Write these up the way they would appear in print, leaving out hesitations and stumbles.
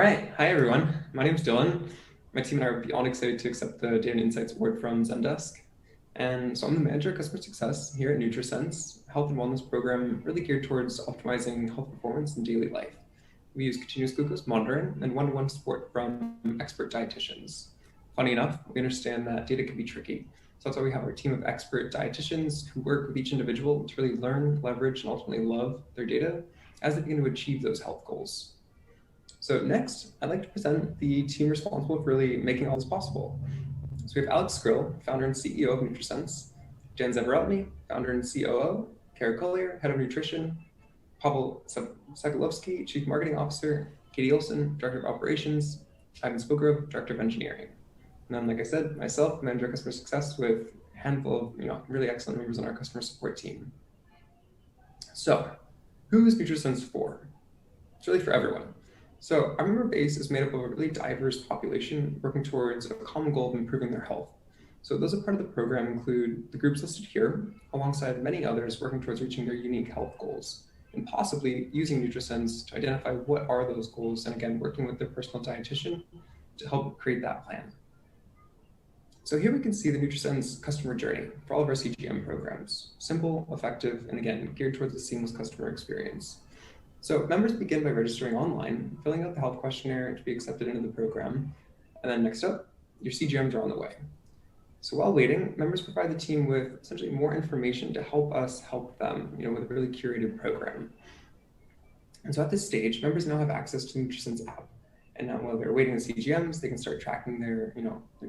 All right. Hi, everyone. My name's Dylan. My team and I are beyond excited to accept the Data and Insights Award from Zendesk. And so I'm the manager of customer success here at NutriSense, a health and wellness program really geared towards optimizing health performance in daily life. We use continuous glucose monitoring and one-to-one support from expert dietitians. Funny enough, we understand that data can be tricky. So that's why we have our team of expert dietitians who work with each individual to really learn, leverage, and ultimately love their data as they begin to achieve those health goals. So next, I'd like to present the team responsible for really making all this possible. So we have Alex Skrill, founder and CEO of NutriSense, Jan Zavarotny, founder and COO, Kara Collier, head of nutrition, Pavel Sakalovsky, chief marketing officer, Katie Olson, director of operations, Ivan Spokerov, director of engineering. And then, like I said, myself, manager of customer success with a handful of really excellent members on our customer support team. So who is NutriSense for? It's really for everyone. So our member base is made up of a really diverse population working towards a common goal of improving their health. So those a part of the program include the groups listed here, alongside many others working towards reaching their unique health goals, and possibly using NutriSense to identify what are those goals, and again, working with their personal dietitian to help create that plan. So here we can see the NutriSense customer journey for all of our CGM programs. Simple, effective, and again, geared towards a seamless customer experience. So members begin by registering online, filling out the health questionnaire to be accepted into the program. And then next up, your CGMs are on the way. So while waiting, members provide the team with essentially more information to help us help them, with a really curated program. And so at this stage, members now have access to the NutriSense app. And now while they're waiting the CGMs, they can start tracking their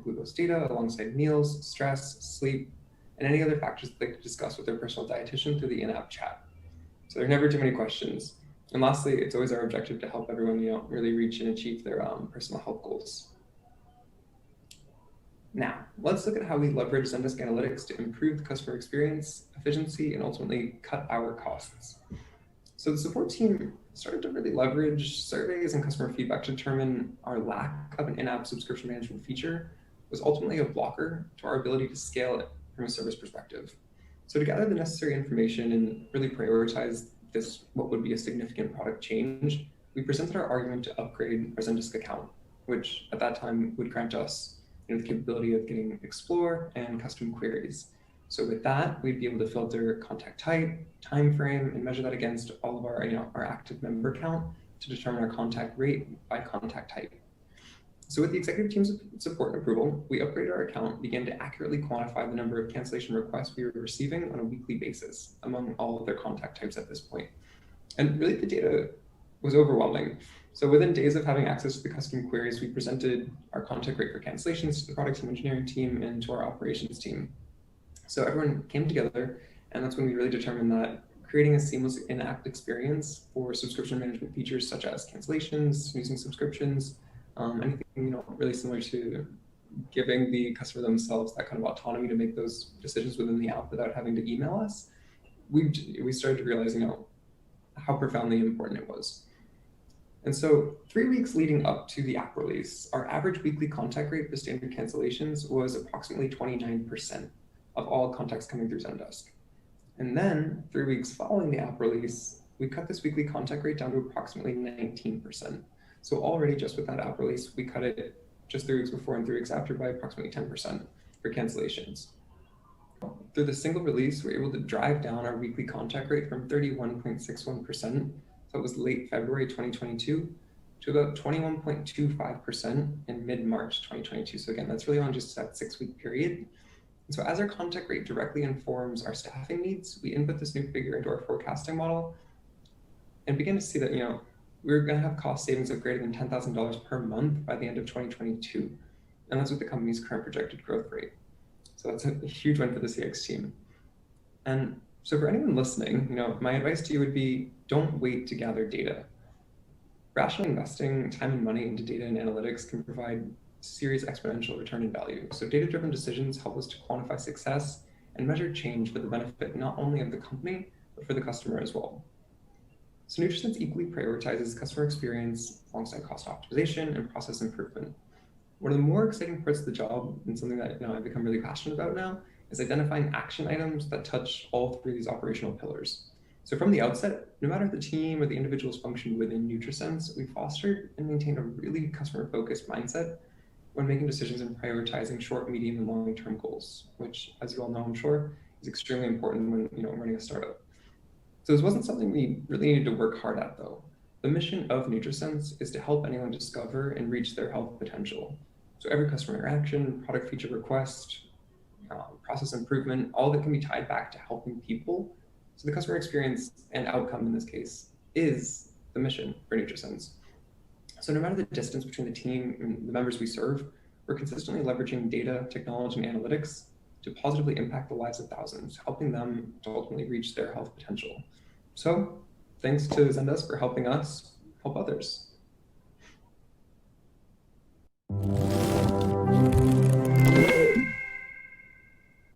glucose data alongside meals, stress, sleep, and any other factors that they could discuss with their personal dietitian through the in-app chat. So there are never too many questions. And lastly, it's always our objective to help everyone, really reach and achieve their personal health goals. Now, let's look at how we leverage Zendesk analytics to improve the customer experience, efficiency, and ultimately cut our costs. So the support team started to really leverage surveys and customer feedback to determine our lack of an in-app subscription management feature was ultimately a blocker to our ability to scale it from a service perspective. So to gather the necessary information and really prioritize this, what would be a significant product change, we presented our argument to upgrade our Zendesk account, which at that time would grant us the capability of getting explore and custom queries. So with that, we'd be able to filter contact type, time frame, and measure that against all of our, our active member count to determine our contact rate by contact type. So with the executive team's support and approval, we upgraded our account, began to accurately quantify the number of cancellation requests we were receiving on a weekly basis among all of their contact types at this point. And really the data was overwhelming. So within days of having access to the custom queries, we presented our contact rate for cancellations to the product and engineering team and to our operations team. So everyone came together, and that's when we really determined that creating a seamless in-app experience for subscription management features such as cancellations, using subscriptions, anything really similar to giving the customer themselves that kind of autonomy to make those decisions within the app without having to email us. We started to realize how profoundly important it was. And so 3 weeks leading up to the app release, our average weekly contact rate for standard cancellations was approximately 29% of all contacts coming through Zendesk. And then 3 weeks following the app release, we cut this weekly contact rate down to approximately 19%. So already just with that app release, we cut it just 3 weeks before and 3 weeks after by approximately 10% for cancellations. Through the single release, we were able to drive down our weekly contact rate from 31.61%, so it was late February 2022, to about 21.25% in mid-March 2022. So again, that's really on just that 6-week period. And so as our contact rate directly informs our staffing needs, we input this new figure into our forecasting model and begin to see that, we're going to have cost savings of greater than $10,000 per month by the end of 2022. And that's with the company's current projected growth rate. So that's a huge win for the CX team. And so for anyone listening, my advice to you would be, don't wait to gather data. Rationally investing time and money into data and analytics can provide serious exponential return in value. So data-driven decisions help us to quantify success and measure change for the benefit not only of the company, but for the customer as well. So NutriSense equally prioritizes customer experience alongside cost optimization and process improvement. One of the more exciting parts of the job, and something that I've become really passionate about now, is identifying action items that touch all 3 of these operational pillars. So from the outset, no matter the team or the individual's function within NutriSense, we fostered and maintained a really customer-focused mindset when making decisions and prioritizing short, medium, and long-term goals, which, as you all know, I'm sure, is extremely important when running a startup. So this wasn't something we really needed to work hard at, though. The mission of NutriSense is to help anyone discover and reach their health potential. So every customer interaction, product feature request, process improvement, all that can be tied back to helping people. So the customer experience and outcome in this case is the mission for NutriSense. So no matter the distance between the team and the members we serve, we're consistently leveraging data, technology, and analytics to positively impact the lives of thousands, helping them to ultimately reach their health potential. So thanks to Zendesk for helping us help others.